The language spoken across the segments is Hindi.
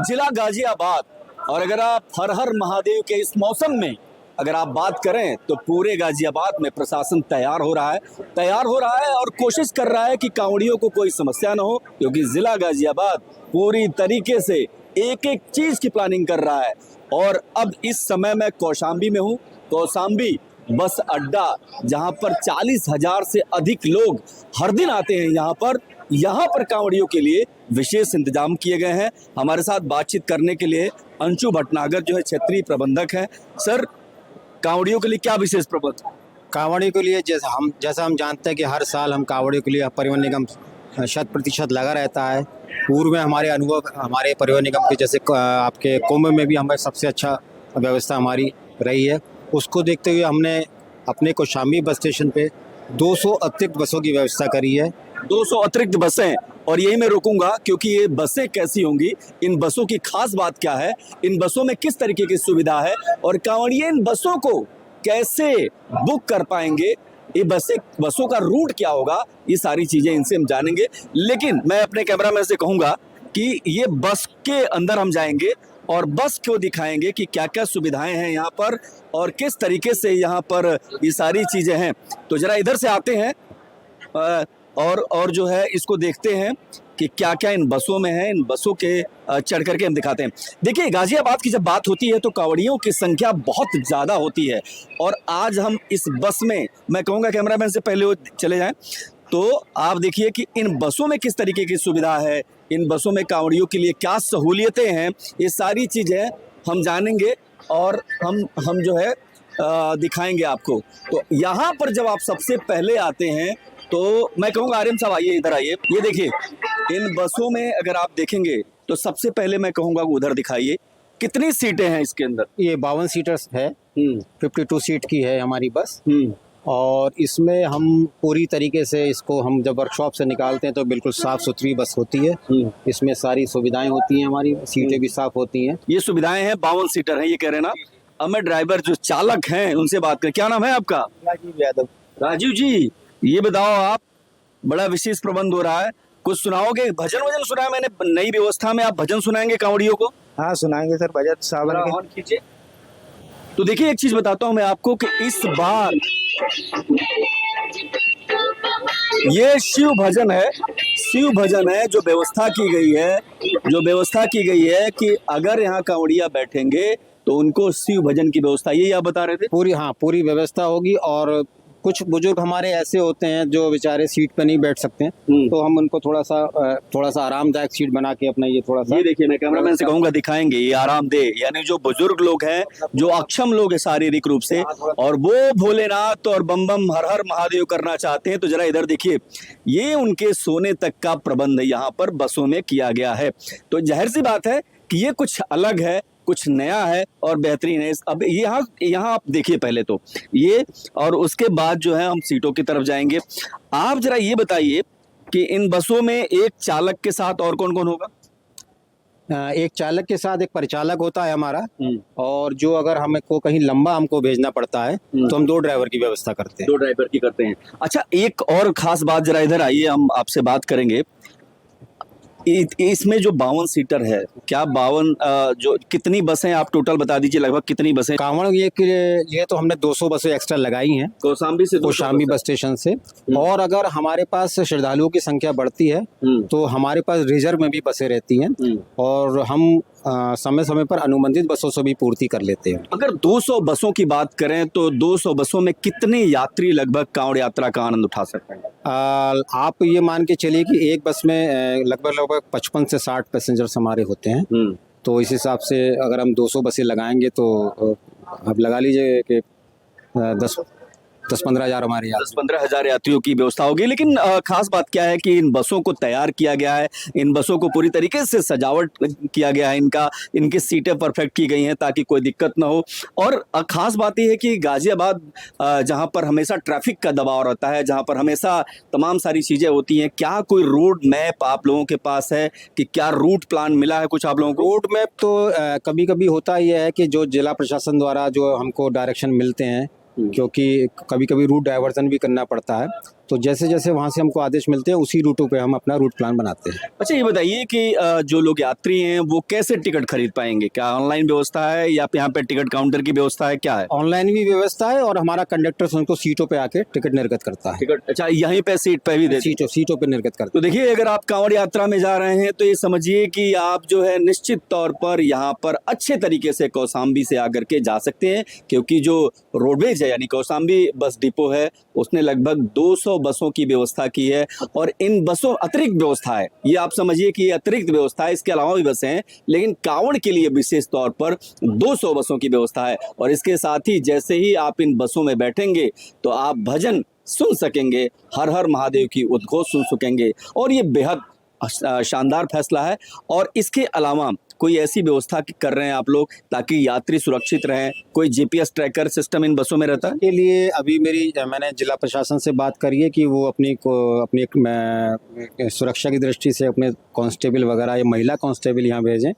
जिला गाजियाबाद। और अगर आप हर हर महादेव के इस मौसम में अगर आप बात करें तो पूरे गाजियाबाद में प्रशासन तैयार हो रहा है और कोशिश कर रहा है कि कांवड़ियों को कोई समस्या ना हो, क्योंकि जिला गाजियाबाद पूरी तरीके से एक एक चीज की प्लानिंग कर रहा है। और अब इस समय मैं कौशाम्बी में हूँ। कौशाम्बी बस अड्डा, जहां पर 40,000 से अधिक लोग हर दिन आते हैं। यहाँ पर कांवड़ियों के लिए विशेष इंतजाम किए गए हैं। हमारे साथ बातचीत करने के लिए अंशु भटनागर जो है क्षेत्रीय प्रबंधक है। सर, कांवड़ियों के लिए क्या विशेष प्रबंध? कांवड़ियों के लिए जैसा हम जानते हैं कि हर साल हम कांवड़ियों के लिए परिवहन निगम 100% लगा रहता है। पूर्व में हमारे अनुभव हमारे परिवहन निगम के जैसे आपके कुंभ में भी हमें सबसे अच्छा व्यवस्था हमारी रही है। उसको देखते हुए हमने अपने कौशाम्बी बस स्टेशन पे 200 अतिरिक्त बसों की व्यवस्था करी है। 200 अतिरिक्त बसें, और यही मैं रोकूंगा क्योंकि ये बसें कैसी होंगी, इन बसों की खास बात क्या है, इन बसों में किस तरीके की सुविधा है और कांवड़िए इन बसों को कैसे बुक कर पाएंगे, ये बसों का रूट क्या होगा, ये सारी चीजें इनसे हम जानेंगे। लेकिन मैं अपने कैमरामैन से कहूंगा कि ये बस के अंदर हम जाएंगे और बस को दिखाएंगे कि क्या क्या सुविधाएं हैं यहाँ पर और किस तरीके से यहाँ पर ये सारी चीजें हैं। तो जरा इधर से आते हैं और जो है इसको देखते हैं कि क्या क्या इन बसों में है। इन बसों के चढ़ करके हम दिखाते हैं। देखिए, गाजियाबाद की जब बात होती है तो कांवड़ियों की संख्या बहुत ज़्यादा होती है। और आज हम इस बस में, मैं कहूँगा कैमरामैन से पहले वो चले जाएं, तो आप देखिए कि इन बसों में किस तरीके की सुविधा है, इन बसों में कांवड़ियों के लिए क्या सहूलियतें हैं, ये सारी चीज़ें हम जानेंगे और हम जो है दिखाएंगे आपको। तो यहाँ पर जब आप सबसे पहले आते हैं तो मैं कहूँगा आर्यन साहब आइए, इधर आइए। ये देखिए, इन बसों में अगर आप देखेंगे तो सबसे पहले मैं कहूँगा उधर दिखाइए, कितनी सीटें हैं इसके अंदर? ये 52 सीटर्स है। 52 सीट की है हमारी बस। और इसमें हम पूरी तरीके से इसको हम जब वर्कशॉप से निकालते हैं तो बिल्कुल साफ सुथरी बस होती है। इसमें सारी सुविधाएं होती हैं, हमारी सीटें भी साफ होती हैं। ये सुविधाएं हैं, 52 सीटर हैं ये कह रहे हैं ना। अब मैं ड्राइवर जो चालक हैं उनसे बात करें। क्या नाम है आपका? राजीव यादव। राजीव जी, ये बताओ, आप बड़ा विशेष प्रबंध हो रहा है, कुछ सुनाओगे? भजन सुना है मैंने, नई व्यवस्था में आप भजन सुनाएंगे कांवड़ियों को? हाँ, सुनाएंगे सर, भजन सावन कीजिए। तो देखिए, एक चीज बताता हूं मैं आपको कि इस बार ये शिव भजन है जो व्यवस्था की गई है कि अगर यहाँ कांवड़िया बैठेंगे तो उनको शिव भजन की व्यवस्था, यही आप बता रहे थे? पूरी व्यवस्था होगी। और कुछ बुजुर्ग हमारे ऐसे होते हैं जो बेचारे सीट पे नहीं बैठ सकते हैं, तो हम उनको थोड़ा सा आरामदायक सीट बना के अपना ये थोड़ा सा, ये देखिए, मैं कैमरामैन से कहूंगा दिखाएंगे, ये आरामदेह, यानी जो बुजुर्ग लोग हैं, जो अक्षम लोग हैं शारीरिक रूप से, और वो भोलेनाथ और बम बम हर हर महादेव करना चाहते हैं, तो जरा इधर देखिए, ये उनके सोने तक का प्रबंध यहाँ पर बसों में किया गया है। तो जाहिर सी बात है कि ये कुछ अलग है, कुछ नया है और बेहतरीन है। अब यहाँ आप देखिए पहले तो ये, और उसके बाद जो है हम सीटों की तरफ जाएंगे। आप जरा ये बताइए कि इन बसों में एक चालक के साथ और कौन कौन होगा? एक चालक के साथ एक परिचालक होता है हमारा। और जो अगर हमको कहीं लंबा हमको भेजना पड़ता है तो हम 2 ड्राइवर की व्यवस्था करते हैं। 2 ड्राइवर की करते हैं। अच्छा, एक और खास बात, जरा इधर आइए, हम आपसे बात करेंगे। इसमें जो 52 सीटर है, क्या 52 जो कितनी बसें आप टोटल बता दीजिए, लगभग कितनी बसें? कांवड़ ये तो हमने 200 बसें एक्स्ट्रा लगाई हैं कौशाम्बी बस स्टेशन से। और अगर हमारे पास श्रद्धालुओं की संख्या बढ़ती है तो हमारे पास रिजर्व में भी बसें रहती हैं और हम समय समय पर अनुबंधित बसों से भी पूर्ति कर लेते हैं। अगर 200 बसों की बात करें तो 200 बसों में कितने यात्री लगभग कांवड़ यात्रा का आनंद उठा सकते हैं? आप ये मान के चलिए कि एक बस में लगभग 55 से 60 पैसेंजर्स हमारे होते हैं। तो इस हिसाब से अगर हम 200 बसें लगाएंगे तो आप लगा लीजिए कि 10-15 हज़ार हमारे यहाँ 10-15 हज़ार यात्रियों की व्यवस्था होगी। लेकिन खास बात क्या है कि इन बसों को तैयार किया गया है, इन बसों को पूरी तरीके से सजावट किया गया है, इनकी सीटें परफेक्ट की गई हैं ताकि कोई दिक्कत ना हो। और खास बात यह है कि गाजियाबाद जहां पर हमेशा ट्रैफिक का दबाव रहता है, जहां पर हमेशा तमाम सारी चीज़ें होती हैं, क्या कोई रोड मैप आप लोगों के पास है कि क्या रूट प्लान मिला है कुछ आप लोगों को? रोड मैप तो कभी कभी होता यह है कि जो जिला प्रशासन द्वारा जो हमको डायरेक्शन मिलते हैं, क्योंकि कभी कभी रूट डाइवर्जन भी करना पड़ता है, तो जैसे जैसे वहाँ से हमको आदेश मिलते हैं उसी रूटों पे हम अपना रूट प्लान बनाते हैं। अच्छा, ये बताइए कि जो लोग यात्री हैं वो कैसे टिकट खरीद पाएंगे? क्या ऑनलाइन व्यवस्था है या यहाँ पे टिकट काउंटर की व्यवस्था है, क्या है? ऑनलाइन भी व्यवस्था है और हमारा कंडक्टर उनको सीटों पे आके टिकट निर्गत करता है। टिकट, अच्छा, यहीं पे सीट पे भी देते हैं? सीटों पे निर्गत करता तो देखिए, अगर आप कांवड़ यात्रा में जा रहे हैं तो ये समझिए कि आप जो है निश्चित तौर पर यहाँ पर अच्छे तरीके से कौशाम्बी से आकर के जा सकते हैं, क्योंकि जो रोडवेज है यानी कौशाम्बी बस डिपो है उसने लगभग 200 बसों की व्यवस्था की है। और इन बसों अतिरिक्त व्यवस्था है, ये आप समझिए कि ये अतिरिक्त व्यवस्था है, इसके अलावा भी बसें हैं, लेकिन कांवड़ के लिए विशेष तौर पर 200 बसों की व्यवस्था है। और इसके साथ ही जैसे ही आप इन बसों में बैठेंगे तो आप भजन सुन सकेंगे, हर हर महादेव की उद्घोष सुन सकेंगे, और ये बेहद शानदार फैसला है। और इसके अलावा कोई ऐसी व्यवस्था कर रहे हैं आप लोग ताकि यात्री सुरक्षित रहें? कोई जीपीएस ट्रैकर सिस्टम इन बसों में रहता है? के लिए अभी मैंने जिला प्रशासन से बात करी है कि वो अपनी सुरक्षा की दृष्टि से अपने कांस्टेबल वगैरह या महिला कांस्टेबल यहाँ भेजें।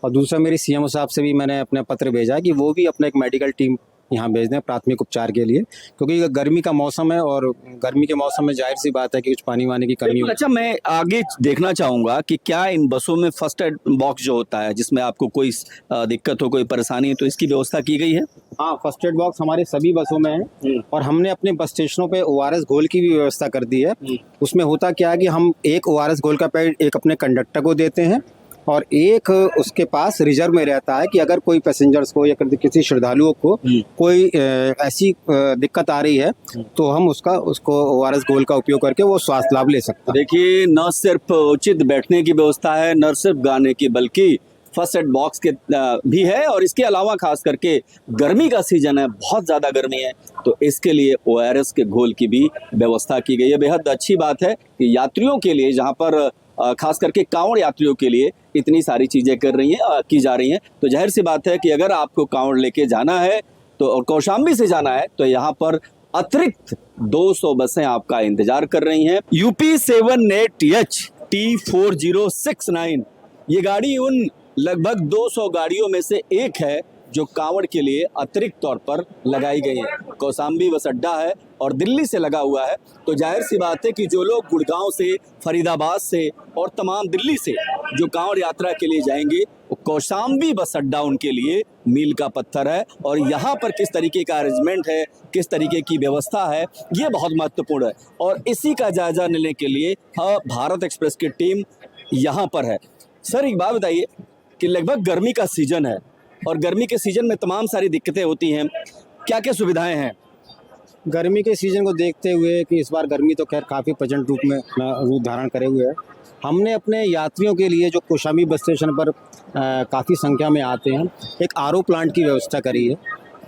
और दूसरा, मेरी सीएमओ साहब से भी मैंने अपना पत्र भेजा है कि वो भी अपना एक मेडिकल टीम यहाँ भेज दें प्राथमिक उपचार के लिए, क्योंकि गर्मी का मौसम है और गर्मी के मौसम में जाहिर सी बात है कि कुछ पानी वानी की कमी हो। अच्छा, मैं आगे देखना चाहूंगा कि क्या इन बसों में फर्स्ट एड बॉक्स जो होता है जिसमें आपको कोई दिक्कत हो, कोई परेशानी है, तो इसकी व्यवस्था की गई है? हाँ, फर्स्ट एड बॉक्स हमारे सभी बसों में है और हमने अपने बस स्टेशनों पे ओआरएस घोल की भी व्यवस्था कर दी है। उसमें होता क्या है कि हम एक ओआरएस घोल का पैकेट एक अपने कंडक्टर को देते हैं और एक उसके पास रिजर्व में रहता है कि अगर कोई पैसेंजर्स को या किसी श्रद्धालुओं को कोई ऐसी दिक्कत आ रही है तो हम उसको ओआरएस घोल का उपयोग करके वो स्वास्थ्य लाभ ले सकते हैं। देखिए, न सिर्फ उचित बैठने की व्यवस्था है, न सिर्फ गाने की, बल्कि फर्स्ट एड बॉक्स के भी है। और इसके अलावा खास करके गर्मी का सीजन है, बहुत ज़्यादा गर्मी है, तो इसके लिए ओआरएस के घोल की भी व्यवस्था की गई है। बेहद अच्छी बात है कि यात्रियों के लिए, जहाँ पर खास करके कांवड़ यात्रियों के लिए इतनी सारी चीज़ें की जा रही हैं, तो जाहिर सी बात है कि अगर आपको कांवड़ लेके जाना है तो, और कौशाम्बी से जाना है, तो यहाँ पर अतिरिक्त 200 बसें आपका इंतजार कर रही हैं। यूपी 78H T4069 ये गाड़ी उन लगभग 200 गाड़ियों में से एक है जो कांवड़ के लिए अतिरिक्त तौर पर लगाई गई है। कौशाम्बी बस अड्डा है और दिल्ली से लगा हुआ है, तो जाहिर सी बात है कि जो लोग गुड़गांव से, फरीदाबाद से और तमाम दिल्ली से जो कांवड़ यात्रा के लिए जाएंगे, वो कौशाम्बी बस अड्डा उनके लिए मील का पत्थर है। और यहाँ पर किस तरीके का अरेंजमेंट है, किस तरीके की व्यवस्था है, ये बहुत महत्वपूर्ण है। और इसी का जायजा लेने के लिए भारत एक्सप्रेस की टीम यहाँ पर है। सर, एक बात बताइए कि लगभग गर्मी का सीजन है और गर्मी के सीजन में तमाम सारी दिक्कतें होती हैं, क्या क्या सुविधाएं हैं? गर्मी के सीजन को देखते हुए कि इस बार गर्मी तो खैर काफ़ी प्रचंड रूप में रूप धारण करे हुए है, हमने अपने यात्रियों के लिए जो कौशाम्बी बस स्टेशन पर काफ़ी संख्या में आते हैं, एक आरओ प्लांट की व्यवस्था करी है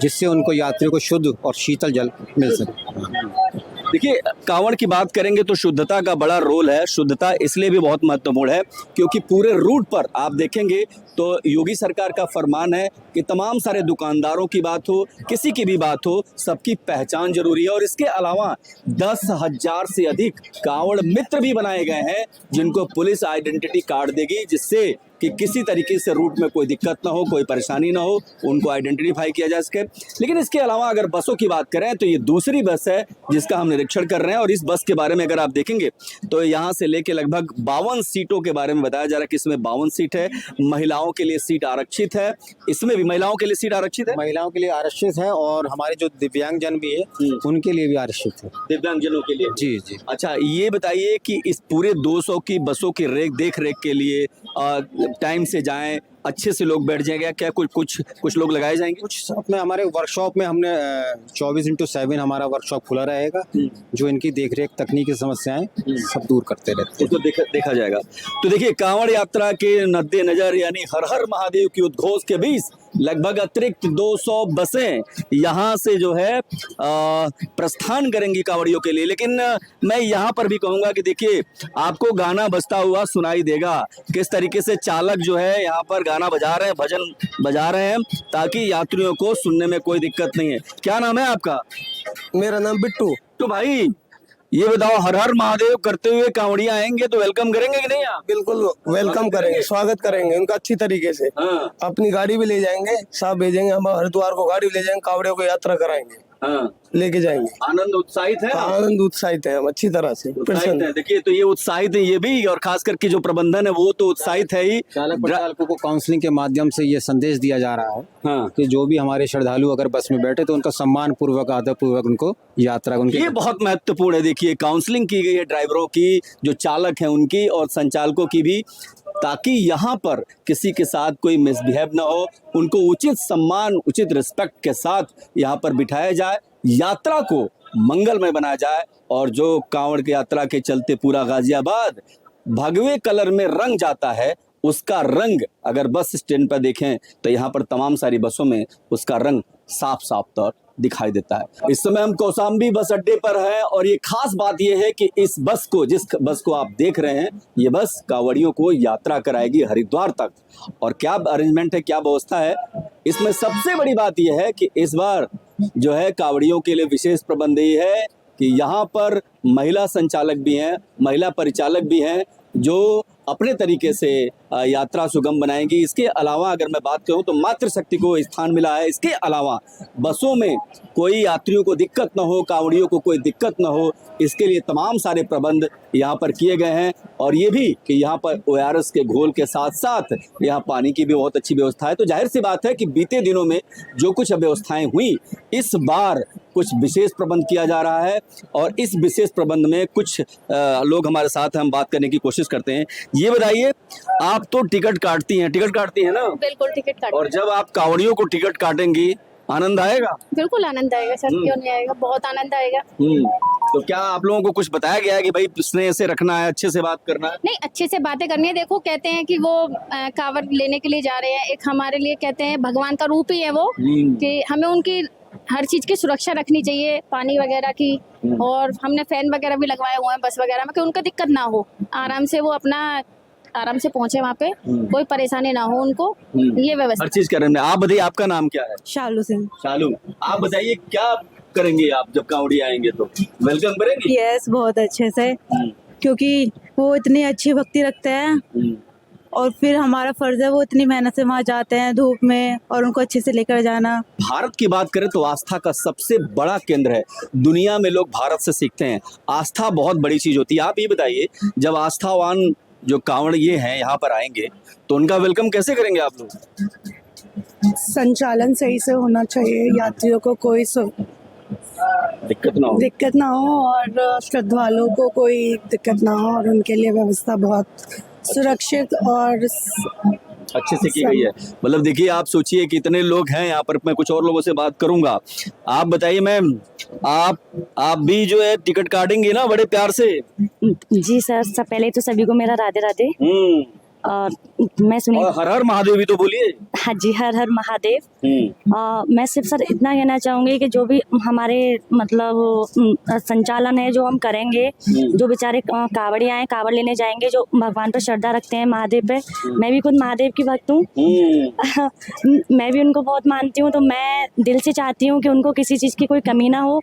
जिससे उनको यात्रियों को शुद्ध और शीतल जल मिल सके। देखिए, कांवड़ की बात करेंगे तो शुद्धता का बड़ा रोल है। शुद्धता इसलिए भी बहुत महत्वपूर्ण है क्योंकि पूरे रूट पर आप देखेंगे तो योगी सरकार का फरमान है कि तमाम सारे दुकानदारों की बात हो, किसी की भी बात हो, सबकी पहचान जरूरी है। और इसके अलावा 10,000 से अधिक कांवड़ मित्र भी बनाए गए हैं जिनको पुलिस आइडेंटिटी कार्ड देगी, जिससे कि किसी तरीके से रूट में कोई दिक्कत ना हो, कोई परेशानी ना हो, उनको आइडेंटिफाई किया जा सके। लेकिन इसके अलावा अगर बसों की बात करें तो ये दूसरी बस है जिसका हम निरीक्षण कर रहे हैं। और इस बस के बारे में अगर आप देखेंगे तो यहाँ से लेके लगभग 52 सीटों के बारे में बताया जा रहा है कि इसमें 52 सीट है। महिलाओं के लिए सीट आरक्षित है, इसमें भी महिलाओं के लिए सीट आरक्षित है, महिलाओं के लिए आरक्षित है और हमारे जो दिव्यांगजन भी है उनके लिए भी आरक्षित है। दिव्यांगजनों के लिए? जी जी। अच्छा, ये बताइए कि इस पूरे 200 की बसों की देख रेख के लिए टाइम से जाएं, अच्छे से लोग बैठ जाएंगे, क्या कुछ लोग लगाए जाएंगे? कुछ अपने हमारे वर्कशॉप में हमने 24x7 हमारा वर्कशॉप खुला रहेगा, जो इनकी देखरेख तकनीकी समस्याएं सब दूर करते रहते हैं। उसको देखा जाएगा। तो देखिए, कांवड़ यात्रा के मद्देनजर यानी हर हर महादेव की उद्घोष के बीच लगभग अतिरिक्त 200 बसें यहाँ से जो है प्रस्थान करेंगी कांवड़ियों के लिए। लेकिन मैं यहाँ पर भी कहूँगा कि देखिए, आपको गाना बजता हुआ सुनाई देगा, किस तरीके से चालक जो है यहाँ पर गाना बजा रहे हैं, भजन बजा रहे हैं, ताकि यात्रियों को सुनने में कोई दिक्कत नहीं है। क्या नाम है आपका? मेरा नाम बिट्टू। तो भाई ये बताओ, हर हर महादेव करते हुए कांवड़िया आएंगे तो वेलकम करेंगे कि नहीं आप? बिल्कुल वेलकम करेंगे, स्वागत करेंगे उनका अच्छी तरीके से। हाँ। अपनी गाड़ी भी ले जाएंगे, साहब भेजेंगे, हम हरिद्वार को गाड़ी भी ले जाएंगे, कांवड़ियों को यात्रा कराएंगे। हाँ, लेके जाएंगे। आनंद उत्साहित है आप? आनंद उत्साहित है हम अच्छी तरह से। उत्साहित प्रसन्न है। देखिए तो ये उत्साहित है ये भी, और खास करके जो प्रबंधन है वो तो उत्साहित है ही। चालक प्रचालकों को काउंसलिंग के माध्यम से ये संदेश दिया जा रहा है हाँ, कि जो भी हमारे श्रद्धालु अगर बस में बैठे तो उनका सम्मान पूर्वक आदर पूर्वक उनको यात्रा उनकी ये बहुत महत्वपूर्ण है। देखिए काउंसलिंग की गई है ड्राइवरों की, जो चालक हैं उनकी और संचालकों की भी, ताकि यहाँ पर किसी के साथ कोई मिसबिहेव ना हो, उनको उचित सम्मान उचित रिस्पेक्ट के साथ यहाँ पर बिठाया जाए, यात्रा को मंगलमय बनाया जाए। और जो कांवड़ की यात्रा के चलते पूरा गाजियाबाद भगवे कलर में रंग जाता है, उसका रंग अगर बस स्टैंड पर देखें तो यहाँ पर तमाम सारी बसों में उसका रंग साफ साफ तौर दिखाई देता है। इस समय हम कौशाम्बी बस अड्डे पर हैं और ये खास बात ये है कि इस बस को, जिस बस को आप देख रहे हैं, ये बस कांवड़ियों को यात्रा कराएगी हरिद्वार तक। और क्या अरेंजमेंट है, क्या व्यवस्था है, इसमें सबसे बड़ी बात यह है कि इस बार जो है कांवड़ियों के लिए विशेष प्रबंध ये है कि यहाँ पर महिला संचालक भी हैं, महिला परिचालक भी हैं, जो अपने तरीके से यात्रा सुगम बनाएंगी। इसके अलावा अगर मैं बात करूं तो मातृशक्ति को स्थान मिला है। इसके अलावा बसों में कोई यात्रियों को दिक्कत ना हो, कांवड़ियों को कोई दिक्कत ना हो, इसके लिए तमाम सारे प्रबंध यहाँ पर किए गए हैं। और ये भी कि यहाँ पर ORS के घोल के साथ साथ यहाँ पानी की भी बहुत अच्छी व्यवस्था है। तो जाहिर सी बात है कि बीते दिनों में जो कुछ व्यवस्थाएं हुई, इस बार कुछ विशेष प्रबंध किया जा रहा है। और इस विशेष प्रबंध में कुछ लोग हमारे साथ हम बात करने की कोशिश करते हैं। ये बताइए, आप तो टिकट काटती हैं ना? बिल्कुल टिकट काट। और जब आप कांवड़ियों को टिकट काटेंगी, आनंद आएगा? बिल्कुल आनंद आएगा सर, क्यों नहीं आएगा, बहुत आनंद आएगा। तो क्या आप लोगों को कुछ बताया गया है कि भाई स्नेह से रखना है, अच्छे से बात करना है? नहीं, अच्छे से बातें करनी है। देखो कहते हैं कि वो कांवड़ लेने के लिए जा रहे हैं, एक हमारे लिए कहते हैं भगवान का रूप ही है वो, कि हमें उनकी हर चीज की सुरक्षा रखनी चाहिए, पानी वगैरह की। और हमने फैन वगैरह भी लगवाए हुए हैं बस वगैरह में, कि उनको दिक्कत ना हो, आराम से वो अपना आराम से पहुंचे वहाँ पे, कोई परेशानी ना हो उनको, ये व्यवस्था हर चीज कर रहे हैं। आप बताइए, आपका नाम क्या है? शालू सिंह। शालू, आप बताइए क्या करेंगे आप जब कांवड़ी आएंगे तो? वेलकम करेंगे? यस, बहुत अच्छे से, क्योंकि वो इतनी अच्छी भक्ति रखते हैं और फिर हमारा फर्ज है, वो इतनी मेहनत से वहाँ जाते हैं धूप में, और उनको अच्छे से लेकर जाना। भारत की बात करें तो आस्था का सबसे बड़ा केंद्र है। दुनिया में लोग भारत से सीखते हैं। आस्था बहुत बड़ी चीज होती है। आप ये बताइए, जब आस्थावान जो कांवड़ ये हैं यहाँ पर आएंगे तो उनका वेलकम कैसे करेंगे आप लोग? संचालन सही से होना चाहिए, यात्रियों को कोई दिक्कत ना हो। और श्रद्धालुओं को कोई दिक्कत ना हो, और उनके लिए व्यवस्था बहुत सुरक्षित और अच्छे से की गई है। मतलब देखिए, आप सोचिए कि इतने लोग हैं यहाँ पर, मैं कुछ और लोगों से बात करूंगा। आप बताइए मैम, आप भी जो है टिकट काटेंगे ना बड़े प्यार से? जी सर, सब पहले तो सभी को मेरा राधे राधे। और मैं सुनी, और हर हर महादेव भी तो बोलिए। हाँ जी, हर हर महादेव। मैं सिर्फ सर इतना कहना चाहूंगी कि जो भी हमारे मतलब संचालन है जो हम करेंगे, जो बेचारे कांवड़िया हैं, कांवड़ लेने जाएंगे, जो भगवान पर श्रद्धा रखते हैं, महादेव पे, मैं भी खुद महादेव की भक्त हूँ। मैं भी उनको बहुत मानती हूँ, तो मैं दिल से चाहती हूँ कि उनको किसी चीज़ की कोई कमी ना हो।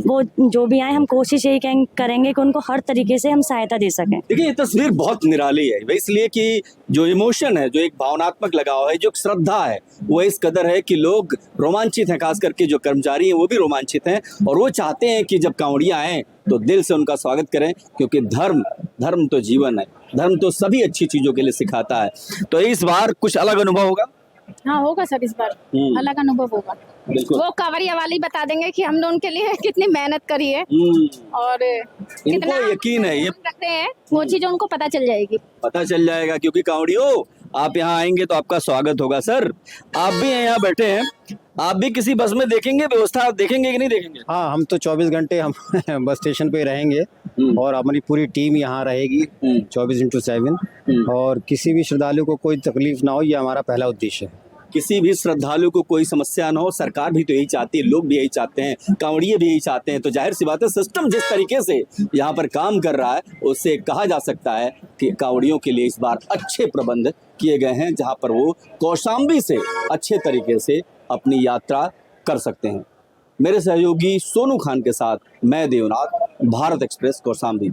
वो जो भी आए, हम कोशिश यही करेंगे कि उनको हर तरीके से हम सहायता दे सकें। देखिए, ये तस्वीर बहुत निराली है, इसलिए कि जो इमोशन है, जो एक भावनात्मक लगाव है, जो श्रद्धा है, वो इस कदर है कि लोग रोमांचित हैं। खास करके जो कर्मचारी हैं वो भी रोमांचित हैं, और वो चाहते हैं कि जब कांवड़िया आए तो दिल से उनका स्वागत करें, क्योंकि धर्म तो जीवन है, धर्म तो सभी अच्छी चीजों के लिए सिखाता है। तो इस बार कुछ अलग अनुभव होगा? हाँ होगा सर, इस बार अलग अनुभव होगा। वो कांवड़िया वाले बता देंगे कि हमने उनके लिए कितनी मेहनत करी है और कितना यकीन है, ये रखते हैं, वो चीज उनको पता चल जाएगी। पता चल जाएगा, क्योंकि कांवड़ियों आप यहाँ आएंगे तो आपका स्वागत होगा। सर, आप भी यहाँ बैठे हैं, आप भी किसी बस में देखेंगे, व्यवस्था देखेंगे कि नहीं देखेंगे? हाँ, हम तो 24 घंटे हम बस स्टेशन पे रहेंगे और हमारी पूरी टीम यहाँ रहेगी 24/7, और किसी भी श्रद्धालु को कोई तकलीफ ना हो, ये हमारा पहला उद्देश्य है। किसी भी श्रद्धालु को कोई समस्या ना हो, सरकार भी तो यही चाहती है, लोग भी यही चाहते हैं, कांवड़िए भी यही चाहते हैं। तो जाहिर सी बात है, सिस्टम जिस तरीके से यहाँ पर काम कर रहा है, उससे कहा जा सकता है कि कांवड़ियों के लिए इस बार अच्छे प्रबंध किए गए हैं, जहाँ पर वो कौशाम्बी से अच्छे तरीके से अपनी यात्रा कर सकते हैं। मेरे सहयोगी सोनू खान के साथ मैं देवनाथ, भारत एक्सप्रेस, कौशाम्बी।